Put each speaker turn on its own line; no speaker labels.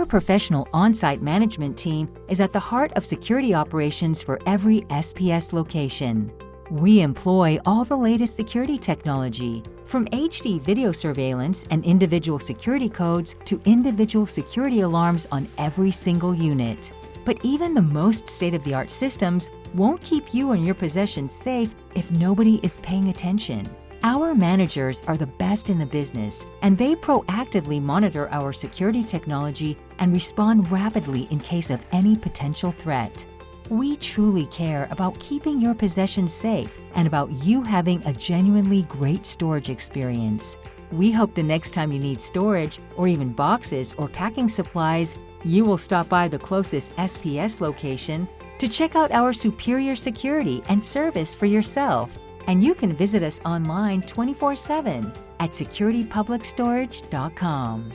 Our professional on-site management team is at the heart of security operations for every SPS location. We employ all the latest security technology, from HD video surveillance and individual security codes to individual security alarms on every single unit. But even the most state-of-the-art systems won't keep you and your possessions safe if nobody is paying attention. Our managers are the best in the business, and they proactively monitor our security technology and respond rapidly in case of any potential threat. We truly care about keeping your possessions safe and about you having a genuinely great storage experience. We hope the next time you need storage, or even boxes or packing supplies, you will stop by the closest SPS location to check out our superior security and service for yourself. And you can visit us online 24/7 at securitypublicstorage.com.